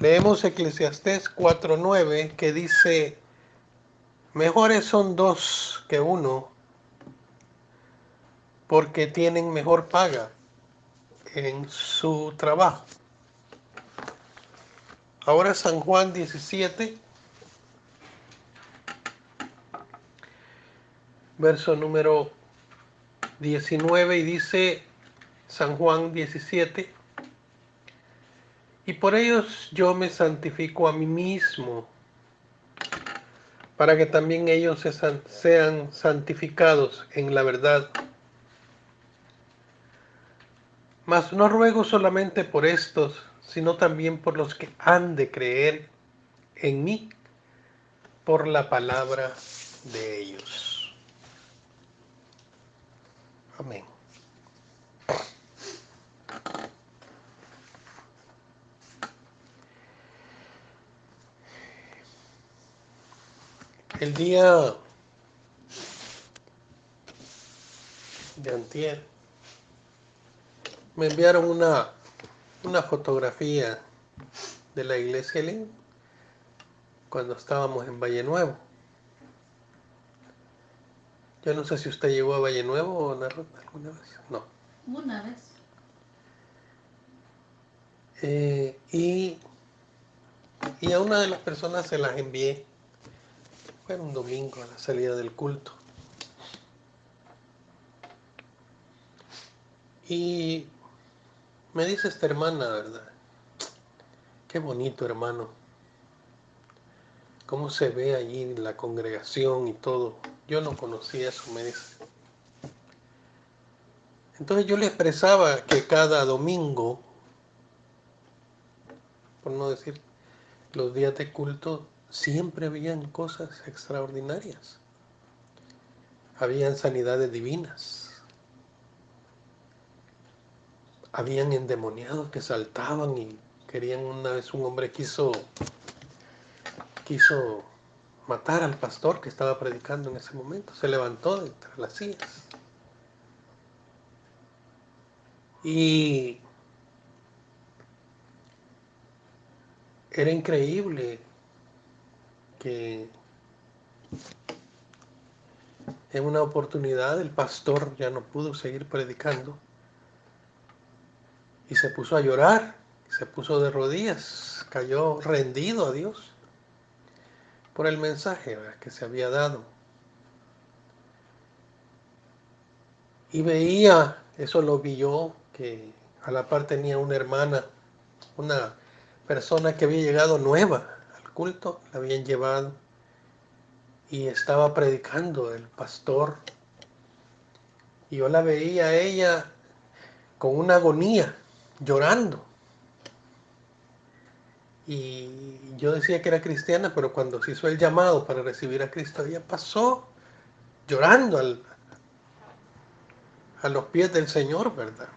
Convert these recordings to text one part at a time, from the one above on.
Leemos Eclesiastés 4:9 que dice, mejores son dos que uno porque tienen mejor paga en su trabajo. Ahora San Juan 17, verso número 19 y dice San Juan 17, y por ellos yo me santifico a mí mismo, para que también ellos sean santificados en la verdad. Mas no ruego solamente por estos, sino también por los que han de creer en mí por la palabra de ellos. Amén. El día de antier me enviaron una fotografía de la iglesia Elín cuando estábamos en Valle Nuevo. Yo no sé si usted llegó a Valle Nuevo o alguna vez. No. Una vez. Y a una de las personas se las envié. Fue un domingo a la salida del culto. Y me dice esta hermana, ¿verdad? Qué bonito, hermano. Cómo se ve allí la congregación y todo. Yo no conocía eso, me dice. Entonces yo le expresaba que cada domingo, por no decir los días de culto, siempre habían cosas extraordinarias. Habían sanidades divinas. Habían endemoniados que saltaban y querían. Una vez un hombre quiso matar al pastor que estaba predicando en ese momento. Se levantó de entre las sillas. Y era increíble que en una oportunidad el pastor ya no pudo seguir predicando y se puso a llorar, se puso de rodillas, cayó rendido a Dios por el mensaje, ¿verdad?, que se había dado. Y veía, eso lo vi yo, que a la par tenía una hermana, una persona que había llegado nueva al culto, la habían llevado y estaba predicando el pastor. Y yo la veía a ella con una agonía, llorando. Y yo decía que era cristiana, pero cuando se hizo el llamado para recibir a Cristo, ella pasó llorando a los pies del Señor, ¿verdad?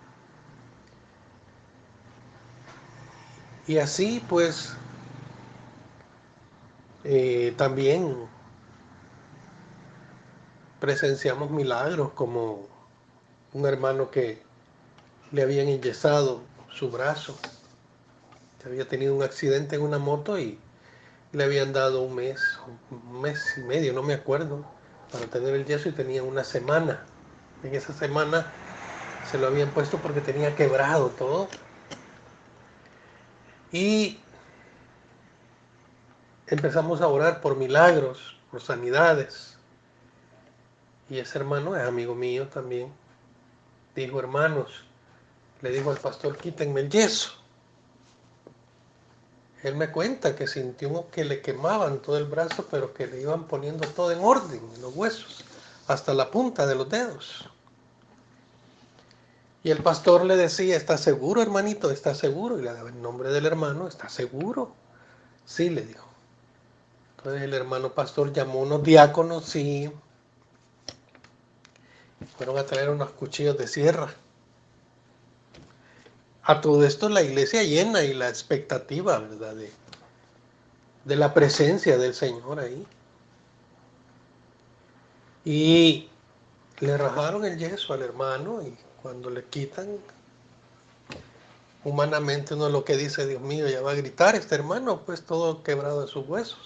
Y así pues también presenciamos milagros como un hermano que le habían enyesado su brazo, que había tenido un accidente en una moto y le habían dado un mes y medio, no me acuerdo, para tener el yeso y tenía una semana. En esa semana se lo habían puesto porque tenía quebrado todo. Y empezamos a orar por milagros, por sanidades. Y ese hermano es amigo mío también. Dijo, hermanos, le dijo al pastor, quítenme el yeso. Él me cuenta que sintió que le quemaban todo el brazo, pero que le iban poniendo todo en orden, los huesos, hasta la punta de los dedos. Y el pastor le decía, ¿estás seguro, hermanito? ¿Estás seguro? Y le daba el nombre del hermano, ¿estás seguro? Sí, le dijo. Entonces el hermano pastor llamó a unos diáconos y fueron a traer unos cuchillos de sierra. A todo esto la iglesia llena y la expectativa, ¿verdad?, de la presencia del Señor ahí. Y le rajaron el yeso al hermano y cuando le quitan, Humanamente uno lo que dice, Dios mío, ya va a gritar este hermano, pues todo quebrado de sus huesos.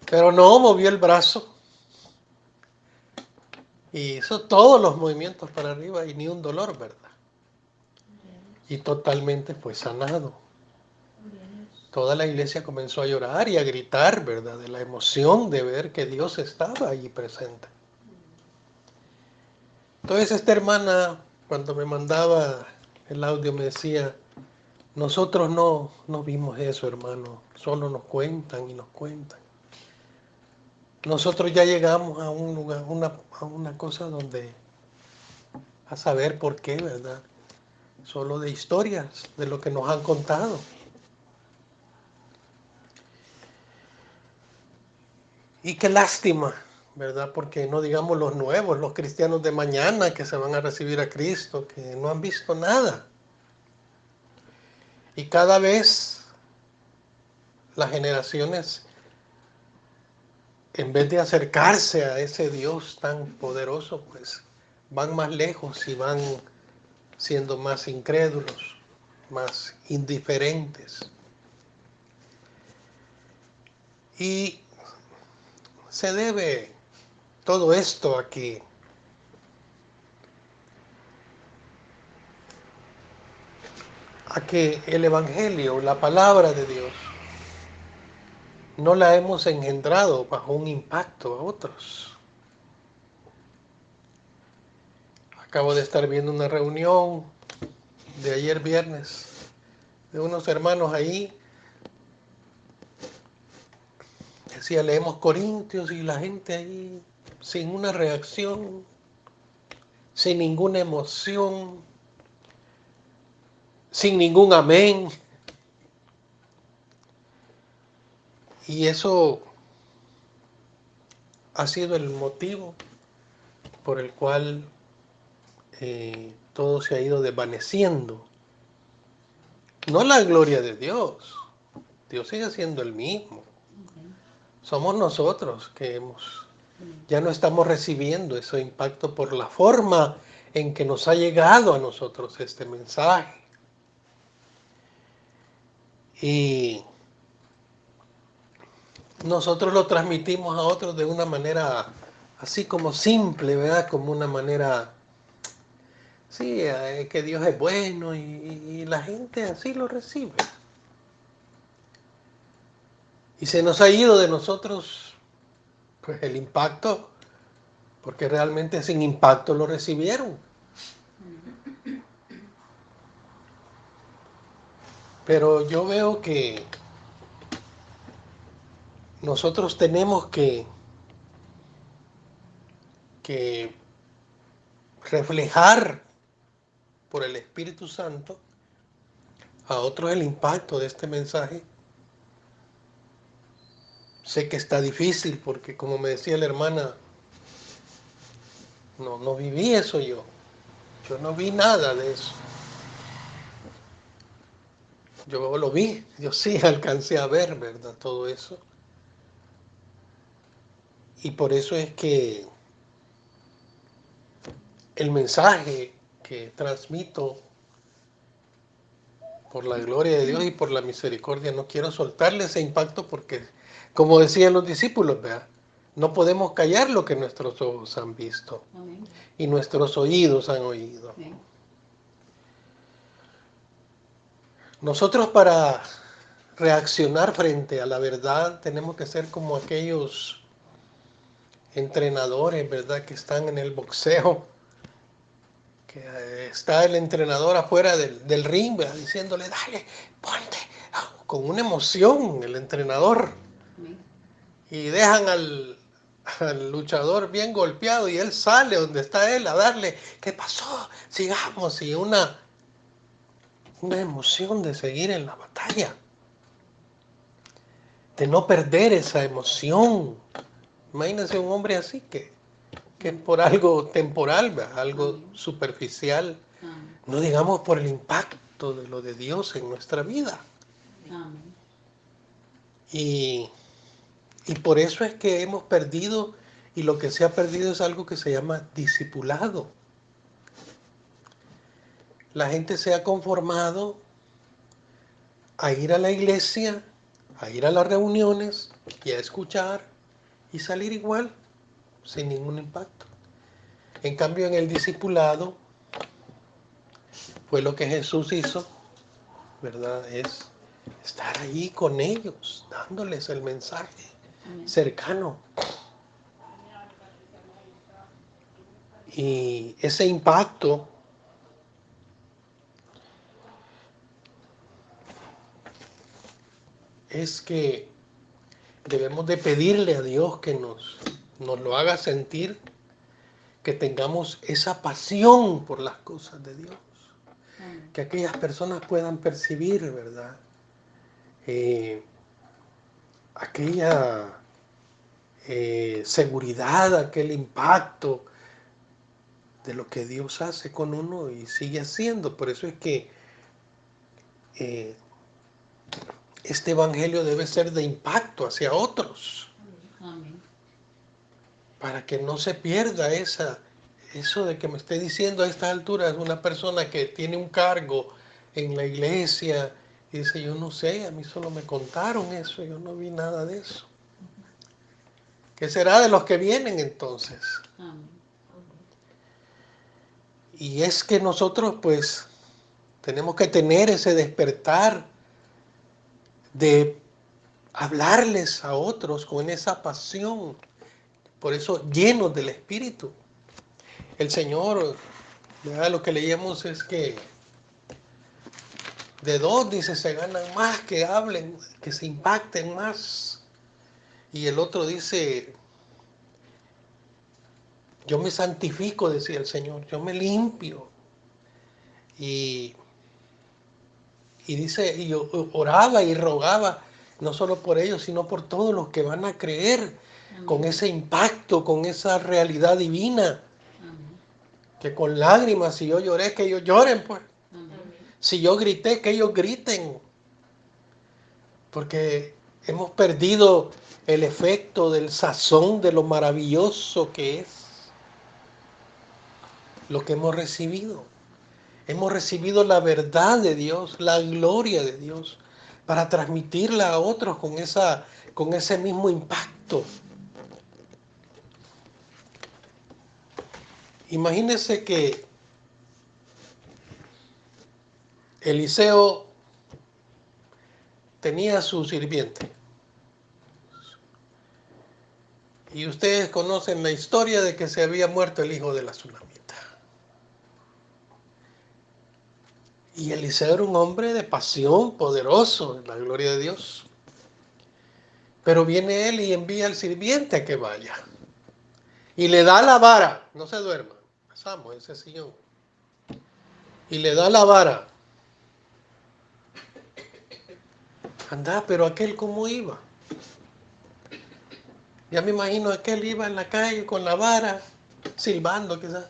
Pero no, movió el brazo y hizo todos los movimientos para arriba y ni un dolor, ¿verdad? Y totalmente fue sanado. Toda la iglesia comenzó a llorar y a gritar, ¿verdad? De la emoción de ver que Dios estaba allí presente. Entonces esta hermana, cuando me mandaba el audio, me decía, nosotros no vimos eso, hermano, solo nos cuentan y nos cuentan. Nosotros ya llegamos a un lugar, a una cosa donde, a saber por qué, ¿verdad? Solo de historias, de lo que nos han contado. Y qué lástima, ¿verdad? Porque no digamos los nuevos, los cristianos de mañana que se van a recibir a Cristo, que no han visto nada. Y cada vez las generaciones, en vez de acercarse a ese Dios tan poderoso, pues van más lejos y van siendo más incrédulos, más indiferentes. Y se debe todo esto a que el Evangelio, la palabra de Dios, no la hemos engendrado bajo un impacto a otros. Acabo de estar viendo una reunión de ayer viernes de unos hermanos ahí. Decía, leemos Corintios y la gente ahí sin una reacción, sin ninguna emoción, sin ningún amén. Y eso ha sido el motivo por el cual todo se ha ido desvaneciendo. No la gloria de Dios. Dios sigue siendo el mismo. Somos nosotros que ya no estamos recibiendo ese impacto por la forma en que nos ha llegado a nosotros este mensaje. Y nosotros lo transmitimos a otros de una manera así como simple, ¿verdad? Como una manera, sí, que Dios es bueno y la gente así lo recibe. Y se nos ha ido de nosotros pues el impacto, porque realmente sin impacto lo recibieron. Pero yo veo que nosotros tenemos que reflejar por el Espíritu Santo a otros el impacto de este mensaje. Sé que está difícil porque, como me decía la hermana, no viví eso yo. Yo no vi nada de eso. Yo lo vi, yo sí alcancé a ver, ¿verdad? Todo eso. Y por eso es que el mensaje que transmito por la gloria de Dios y por la misericordia, no quiero soltarle ese impacto porque, como decían los discípulos, ¿verdad? No podemos callar lo que nuestros ojos han visto. Amén. Y nuestros oídos han oído. Amén. Nosotros para reaccionar frente a la verdad tenemos que ser como aquellos entrenadores, ¿verdad? Que están en el boxeo, que está el entrenador afuera del ring, ¿verdad? Diciéndole, dale, ponte, con una emoción el entrenador. Y dejan al luchador bien golpeado y él sale donde está él a darle, ¿qué pasó? Sigamos, y una emoción de seguir en la batalla, de no perder esa emoción. Imagínense un hombre así que es por algo temporal, ¿verdad? Algo superficial, no digamos por el impacto de lo de Dios en nuestra vida. Y por eso es que hemos perdido, y lo que se ha perdido es algo que se llama discipulado. la gente se ha conformado a ir a la iglesia, a ir a las reuniones y a escuchar y salir igual, sin ningún impacto. En cambio, en el discipulado, fue lo que Jesús hizo, ¿verdad? Es estar allí con ellos, dándoles el mensaje cercano. Y ese impacto es que debemos de pedirle a Dios que nos lo haga sentir, que tengamos esa pasión por las cosas de Dios. Que aquellas personas puedan percibir, ¿verdad? Aquella seguridad, aquel impacto de lo que Dios hace con uno y sigue haciendo. Por eso es que este evangelio debe ser de impacto hacia otros. Amén. Para que no se pierda eso de que me esté diciendo a esta altura es una persona que tiene un cargo en la iglesia y dice, yo no sé, a mí solo me contaron eso, yo no vi nada de eso. ¿Qué será de los que vienen entonces? Amén. Y es que nosotros pues tenemos que tener ese despertar de hablarles a otros con esa pasión, por eso llenos del Espíritu. El Señor, ¿verdad? Lo que leíamos es que de dos, dice, se ganan más, que hablen, que se impacten más. Y el otro dice, yo me santifico, decía el Señor, yo me limpio. Y dice, y yo oraba y rogaba, no solo por ellos, sino por todos los que van a creer. Amén. Con ese impacto, con esa realidad divina. Amén. Que con lágrimas, si yo lloré, que ellos lloren, pues. Amén. Si yo grité, que ellos griten. Porque hemos perdido el efecto del sazón de lo maravilloso que es lo que hemos recibido. Hemos recibido la verdad de Dios, la gloria de Dios, para transmitirla a otros con ese mismo impacto. Imagínense que Eliseo tenía a su sirviente. Y ustedes conocen la historia de que se había muerto el hijo de la tsunamita. Y Eliseo era un hombre de pasión, poderoso, en la gloria de Dios. Pero viene él y envía al sirviente a que vaya. Y le da la vara, no se duerma, pasamos ese sillón. Y le da la vara. Anda, pero aquel cómo iba. Ya me imagino aquel iba en la calle con la vara, silbando quizás.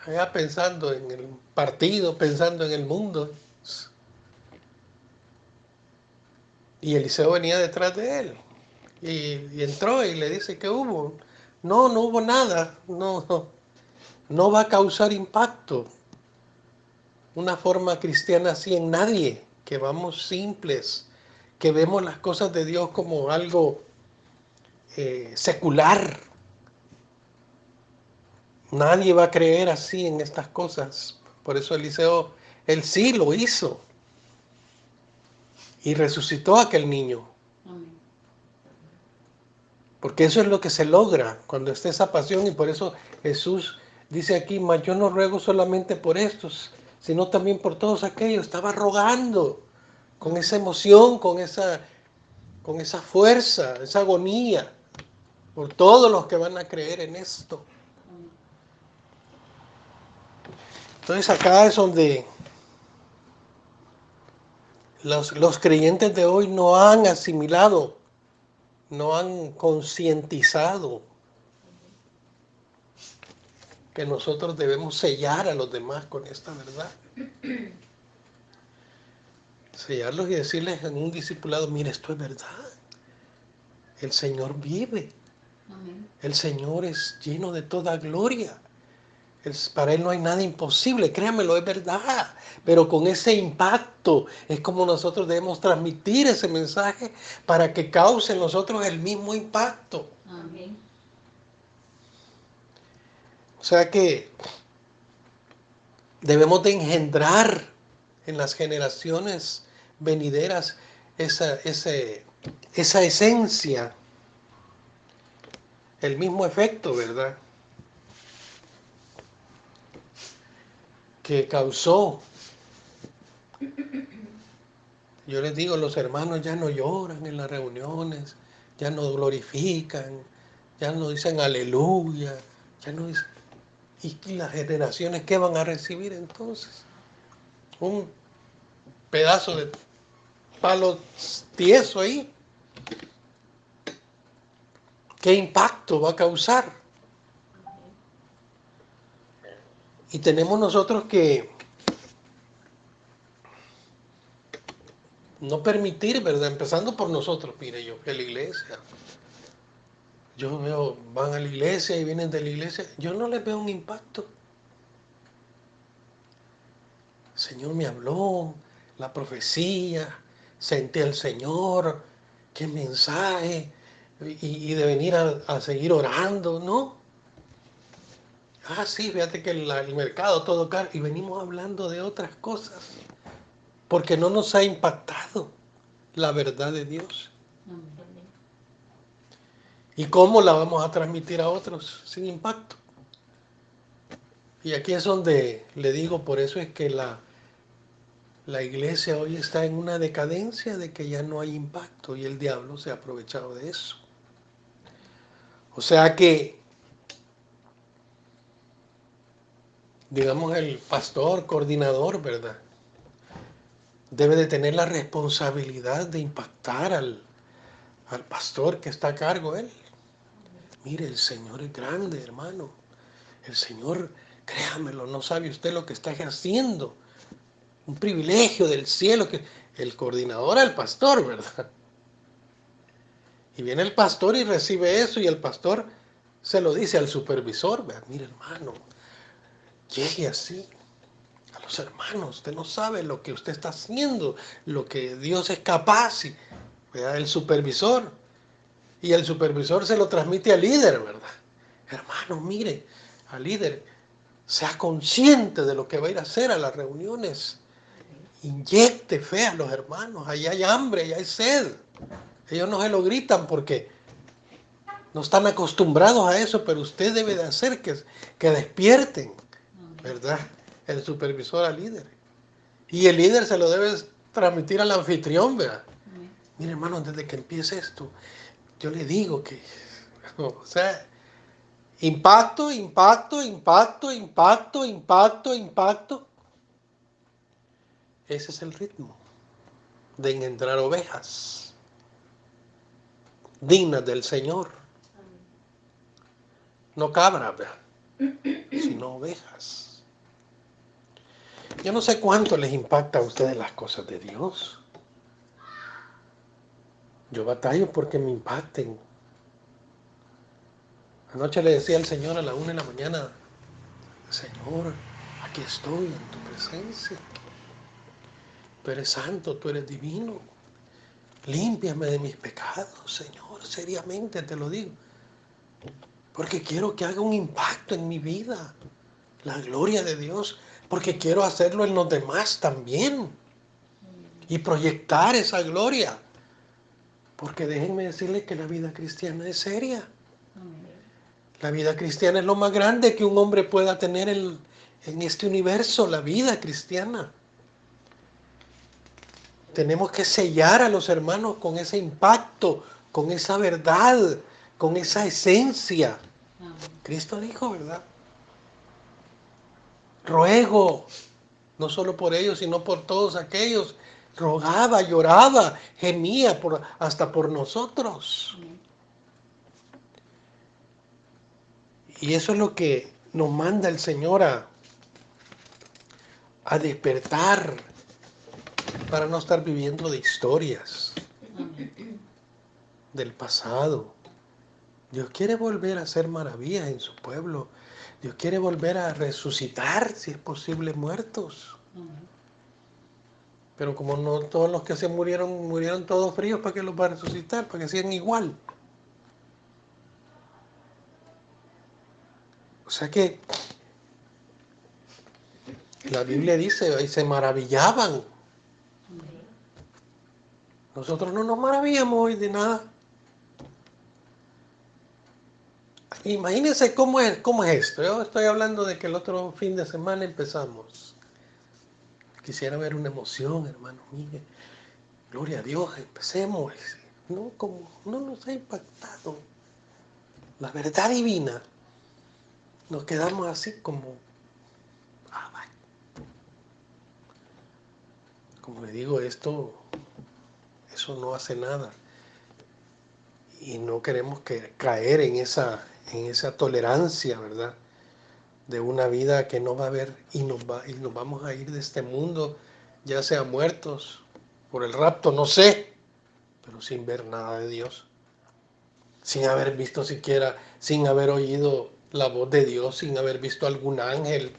Allá pensando en el partido, pensando en el mundo. Y Eliseo venía detrás de él. Y entró y le dice, ¿qué hubo? No hubo nada. No va a causar impacto. Una forma cristiana así en nadie. Que vamos simples. Que vemos las cosas de Dios como algo secular. Nadie va a creer así en estas cosas. Por eso Eliseo, él sí lo hizo. Y resucitó a aquel niño. Amén. Porque eso es lo que se logra cuando está esa pasión. Y por eso Jesús dice aquí, mas yo no ruego solamente por estos, sino también por todos aquellos. Estaba rogando con esa emoción, con esa fuerza, esa agonía, por todos los que van a creer en esto. Entonces acá es donde los creyentes de hoy no han asimilado, no han concientizado que nosotros debemos sellar a los demás con esta verdad. Sellarlos y decirles en un discipulado, mire, esto es verdad. El Señor vive. Amén. El Señor es lleno de toda gloria. Para Él no hay nada imposible, créanmelo, es verdad. Pero con ese impacto es como nosotros debemos transmitir ese mensaje para que cause en nosotros el mismo impacto. Amén. O sea que debemos de engendrar en las generaciones venideras esa esencia, el mismo efecto, ¿verdad? Que causó. Yo les digo, los hermanos ya no lloran en las reuniones, ya no glorifican, ya no dicen aleluya, ya no dicen... ¿Y las generaciones qué van a recibir entonces? Un pedazo de palo tieso ahí. ¿Qué impacto va a causar? Y tenemos nosotros que no permitir, ¿verdad? Empezando por nosotros, mire, yo fui a la iglesia. Yo veo, van a la iglesia y vienen de la iglesia. Yo no les veo un impacto. El Señor me habló, la profecía, sentí al Señor, qué mensaje, y de venir a seguir orando, ¿no? Ah, sí, fíjate que el mercado todo caro, y venimos hablando de otras cosas, porque no nos ha impactado la verdad de Dios. Amén. ¿Y cómo la vamos a transmitir a otros sin impacto? Y aquí es donde le digo, por eso es que la iglesia hoy está en una decadencia de que ya no hay impacto y el diablo se ha aprovechado de eso. O sea que, digamos, el pastor, coordinador, ¿verdad? Debe de tener la responsabilidad de impactar al pastor que está a cargo él. Mire, el Señor es grande, hermano. El Señor, créamelo, no sabe usted lo que está haciendo. Un privilegio del cielo que el coordinador es el pastor, ¿verdad? Y viene el pastor y recibe eso y el pastor se lo dice al supervisor, ¿verdad? Mire, hermano, llegue así a los hermanos, usted no sabe lo que usted está haciendo, lo que Dios es capaz, y, ¿verdad? El supervisor. Y el supervisor se lo transmite al líder, ¿verdad? Hermano, mire, al líder, sea consciente de lo que va a ir a hacer a las reuniones. Inyecte fe a los hermanos, allá hay hambre, allá hay sed. Ellos no se lo gritan porque no están acostumbrados a eso, pero usted debe de hacer que despierten, ¿verdad? El supervisor al líder. Y el líder se lo debe transmitir al anfitrión, ¿verdad? Mire, hermano, desde que empiece esto, yo le digo que, o sea, impacto, impacto, impacto, impacto, impacto, impacto. Ese es el ritmo de engendrar ovejas dignas del Señor. No cabras, sino ovejas. Yo no sé cuánto les impacta a ustedes las cosas de Dios. Yo batallo porque me impacten. Anoche le decía al Señor a la 1 de la mañana, Señor, aquí estoy en tu presencia. Tú eres santo, tú eres divino. Límpiame de mis pecados, Señor, seriamente te lo digo. Porque quiero que haga un impacto en mi vida. La gloria de Dios. Porque quiero hacerlo en los demás también. Y proyectar esa gloria. Porque déjenme decirles que la vida cristiana es seria. La vida cristiana es lo más grande que un hombre pueda tener en este universo, la vida cristiana. Tenemos que sellar a los hermanos con ese impacto, con esa verdad, con esa esencia. Cristo dijo, ¿verdad? Ruego, no solo por ellos, sino por todos aquellos. Rogaba, lloraba, gemía hasta por nosotros. Y eso es lo que nos manda el Señor a despertar para no estar viviendo de historias del pasado. Dios quiere volver a hacer maravillas en su pueblo. Dios quiere volver a resucitar, si es posible, muertos. Pero como no todos los que se murieron, murieron todos fríos, ¿para qué los va a resucitar? Para que sean igual. O sea que la Biblia dice, ahí se maravillaban. Nosotros no nos maravillamos hoy de nada. Imagínense cómo es esto. Yo estoy hablando de que el otro fin de semana empezamos. Quisiera ver una emoción, hermano. Mire, gloria a Dios, empecemos. No, como no nos ha impactado la verdad divina. Nos quedamos así como, como le digo, eso no hace nada. Y no queremos caer en esa tolerancia, ¿verdad? De una vida que no va a haber y nos vamos a ir de este mundo, ya sea muertos por el rapto, no sé, pero sin ver nada de Dios, sin haber visto siquiera, sin haber oído la voz de Dios, sin haber visto algún ángel,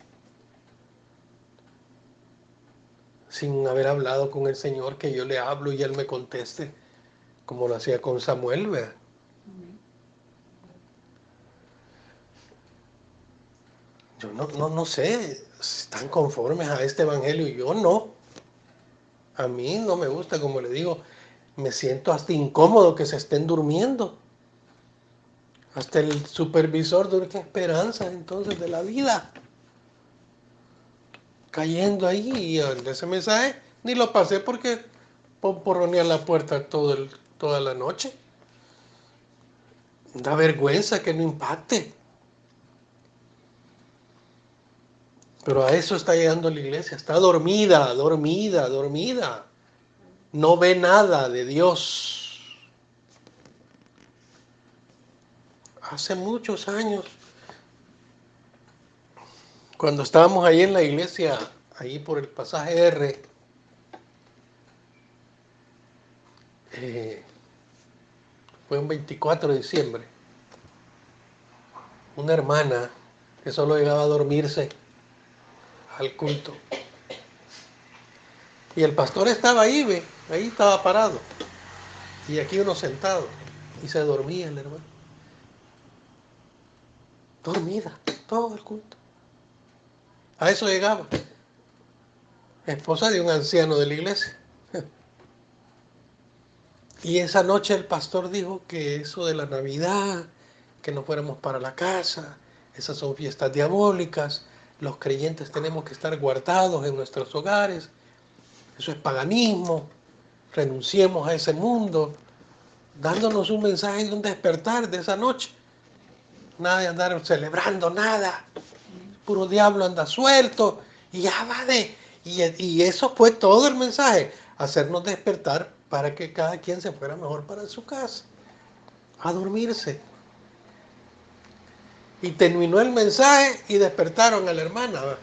sin haber hablado con el Señor, que yo le hablo y Él me conteste, como lo hacía con Samuel, ¿verdad? Yo no sé si están conformes a este evangelio, yo no. A mí no me gusta, como le digo, me siento hasta incómodo que se estén durmiendo. Hasta el supervisor de qué esperanza entonces de la vida. Cayendo ahí y ese mensaje ni lo pasé porque pomporronea la puerta toda la noche. Da vergüenza que no impacte. Pero a eso está llegando la iglesia. Está dormida, dormida, dormida. No ve nada de Dios. Hace muchos años, cuando estábamos ahí en la iglesia, ahí por el pasaje R, fue un 24 de diciembre, una hermana que solo llegaba a dormirse al culto. Y el pastor estaba ahí, ve, ahí estaba parado. Y aquí uno sentado. Y se dormía el hermano. Dormida, todo el culto. A eso llegaba. Esposa de un anciano de la iglesia. Y esa noche el pastor dijo que eso de la Navidad, que nos fuéramos para la casa, esas son fiestas diabólicas, los creyentes tenemos que estar guardados en nuestros hogares, eso es paganismo, renunciemos a ese mundo, dándonos un mensaje de un despertar de esa noche. Nada de andar celebrando nada, puro diablo anda suelto, y ya va y eso fue todo el mensaje, hacernos despertar para que cada quien se fuera mejor para su casa, a dormirse. Y terminó el mensaje y despertaron a la hermana.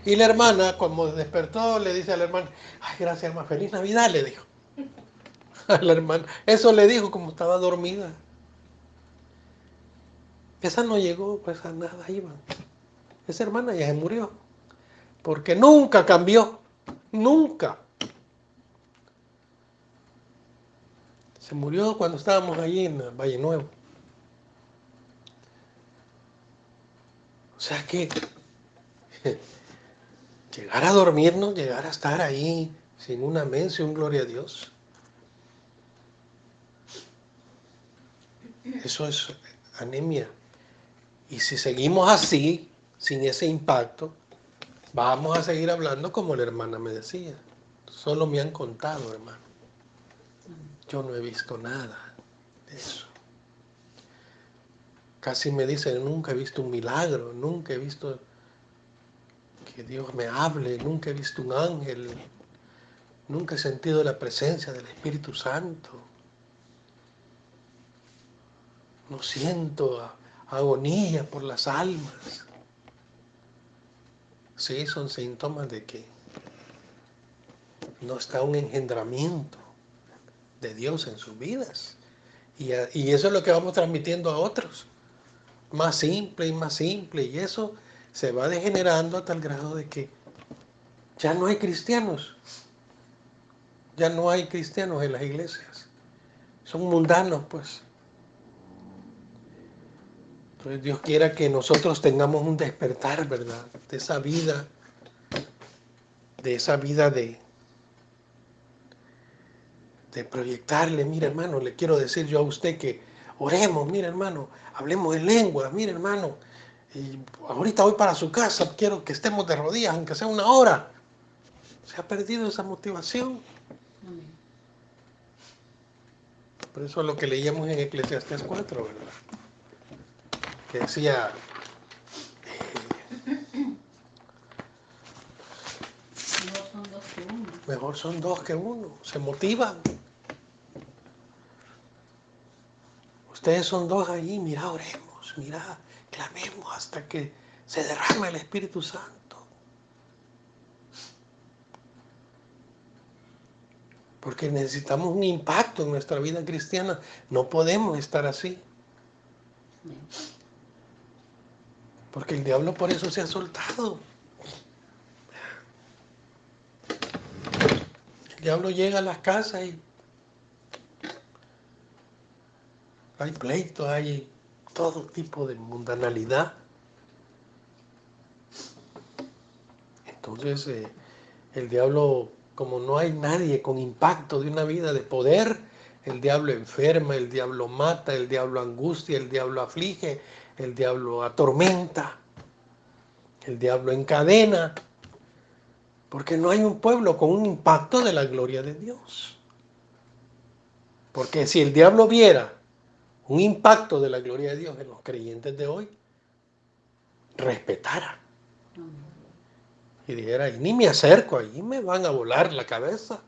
Y la hermana, como despertó, le dice a la hermana, ay, gracias hermana, feliz Navidad, le dijo. A la hermana, eso le dijo como estaba dormida. Esa no llegó, pues a nada iban. Esa hermana ya se murió. Porque nunca cambió. Nunca. Se murió cuando estábamos allí en Valle Nuevo. O sea que llegar a dormirnos, llegar a estar ahí sin un amén, sin un gloria a Dios. Eso es anemia. Y si seguimos así, sin ese impacto, vamos a seguir hablando como la hermana me decía. Solo me han contado, hermano. Yo no he visto nada de eso. Casi me dicen, nunca he visto un milagro, nunca he visto que Dios me hable, nunca he visto un ángel, nunca he sentido la presencia del Espíritu Santo. No siento agonía por las almas. Sí, son síntomas de que no está un engendramiento de Dios en sus vidas. Y eso es lo que vamos transmitiendo a otros. más simple y más simple, y eso se va degenerando a tal grado de que ya no hay cristianos, ya no hay cristianos en las iglesias, son mundanos pues. Entonces Dios quiera que nosotros tengamos un despertar, ¿verdad? De esa vida, de proyectarle. Mira hermano, le quiero decir yo a usted que oremos, mira hermano, hablemos en lenguas, mira hermano, y ahorita voy para su casa, quiero que estemos de rodillas, aunque sea una hora. Se ha perdido esa motivación. Por eso es lo que leíamos en Eclesiastés 4, ¿verdad? Que decía, mejor son dos que uno, se motivan. Ustedes son dos allí, mira, oremos, mira, clamemos hasta que se derrame el Espíritu Santo. Porque necesitamos un impacto en nuestra vida cristiana. No podemos estar así. Porque el diablo por eso se ha soltado. El diablo llega a las casas y hay pleitos, hay todo tipo de mundanalidad. Entonces, el diablo, como no hay nadie con impacto de una vida de poder, el diablo enferma, el diablo mata, el diablo angustia, el diablo aflige, el diablo atormenta, el diablo encadena, porque no hay un pueblo con un impacto de la gloria de Dios. Porque si el diablo viera un impacto de la gloria de Dios en los creyentes de hoy, respetara. Y dijera, y ni me acerco, ahí me van a volar la cabeza.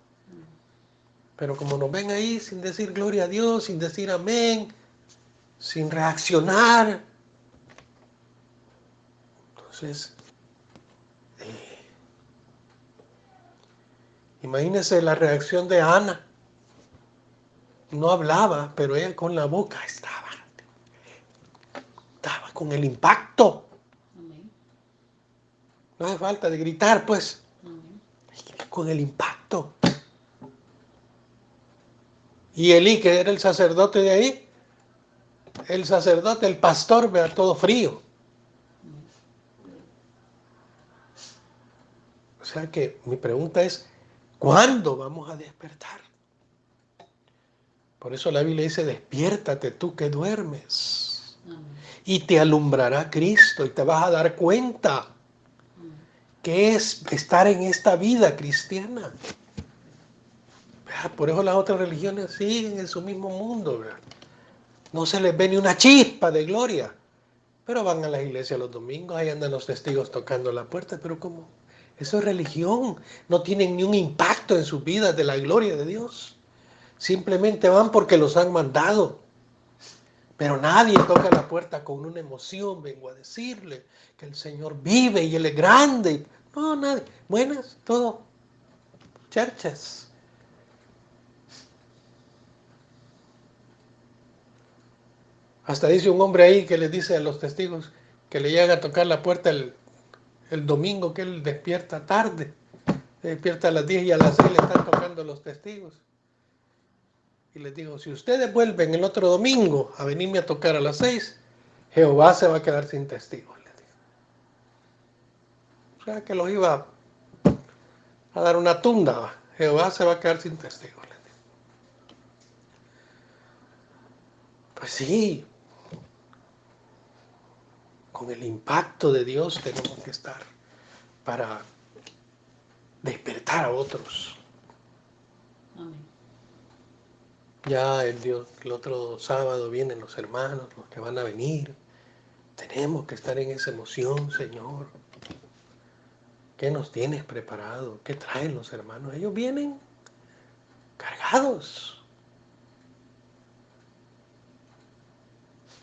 Pero como nos ven ahí sin decir gloria a Dios, sin decir amén, sin reaccionar, entonces, imagínense la reacción de Ana. No hablaba, pero ella con la boca estaba con el impacto. No hace falta de gritar, pues, con el impacto. Y Elí, que era el sacerdote de ahí, el sacerdote, el pastor, vea, todo frío. O sea que mi pregunta es, ¿cuándo vamos a despertar? Por eso la Biblia dice, despiértate tú que duermes. Y te alumbrará Cristo y te vas a dar cuenta qué es estar en esta vida cristiana. Por eso las otras religiones siguen en su mismo mundo, ¿verdad? No se les ve ni una chispa de gloria, pero van a la iglesia los domingos, ahí andan los testigos tocando la puerta, pero ¿cómo? Eso es religión, no tienen ni un impacto en sus vidas de la gloria de Dios. Simplemente van porque los han mandado. Pero nadie toca la puerta con una emoción, vengo a decirle que el Señor vive y Él es grande. No, nadie. Buenas, todo. Cherches. Hasta dice un hombre ahí que les dice a los testigos que le llega a tocar la puerta el domingo, que él despierta tarde. Despierta a las 10 y a las 6 le están tocando los testigos. Y les digo, si ustedes vuelven el otro domingo a venirme a tocar a las 6, Jehová se va a quedar sin testigos. Les digo. O sea que los iba a dar una tunda. Jehová se va a quedar sin testigos. Les digo. Pues sí, con el impacto de Dios tenemos que estar para despertar a otros. Amén. Ya el otro sábado vienen los hermanos, los que van a venir. Tenemos que estar en esa emoción, Señor. ¿Qué nos tienes preparado? ¿Qué traen los hermanos? Ellos vienen cargados.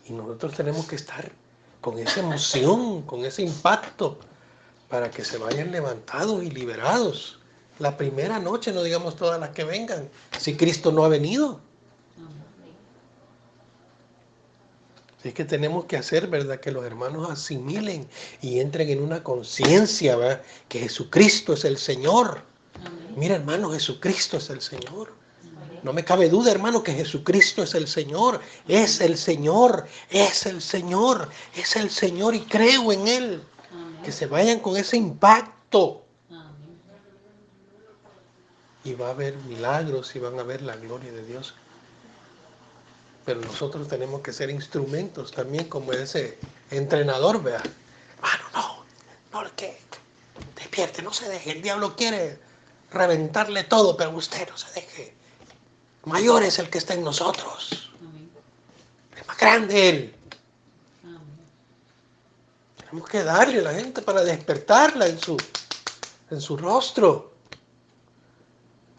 Y nosotros tenemos que estar con esa emoción, con ese impacto, para que se vayan levantados y liberados. La primera noche, no digamos todas las que vengan, si Cristo no ha venido. Así que tenemos que hacer, ¿verdad?, que los hermanos asimilen y entren en una conciencia, ¿verdad?, que Jesucristo es el Señor. Amén. Mira, hermano, Jesucristo es el Señor. Amén. No me cabe duda, hermano, que Jesucristo es el Señor. Amén. Es el Señor, es el Señor, es el Señor y creo en Él. Amén. Que se vayan con ese impacto. Amén. Y va a haber milagros y van a ver la gloria de Dios. Pero nosotros tenemos que ser instrumentos también como ese entrenador, vea. No, que despierte, no se deje. El diablo quiere reventarle todo, pero usted no se deje. Mayor es el que está en nosotros. Amén. Es más grande Él. Amén. Tenemos que darle a la gente para despertarla en su rostro.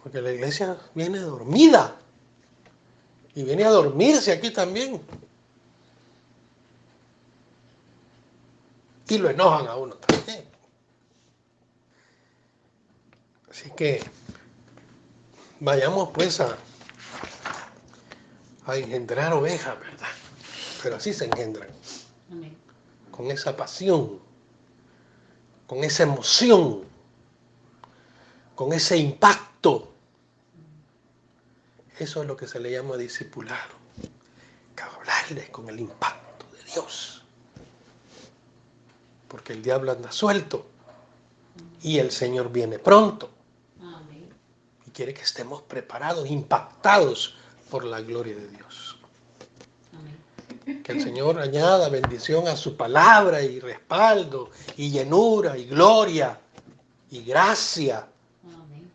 Porque la iglesia viene dormida. Y viene a dormirse aquí también. Y lo enojan a uno también. Así que vayamos pues a engendrar ovejas, ¿verdad? Pero así se engendran. Amén. Con esa pasión, con esa emoción, con ese impacto. Eso es lo que se le llama discipulado. Que hablarles con el impacto de Dios. Porque el diablo anda suelto y el Señor viene pronto. Amén. Y quiere que estemos preparados, impactados por la gloria de Dios. Amén. Que el Señor añada bendición a su palabra y respaldo y llenura y gloria y gracia. Amén.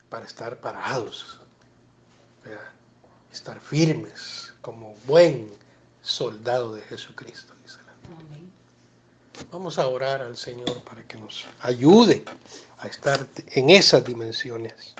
Para estar parados, ¿verdad? Estar firmes como buen soldado de Jesucristo. Amén. Vamos a orar al Señor para que nos ayude a estar en esas dimensiones.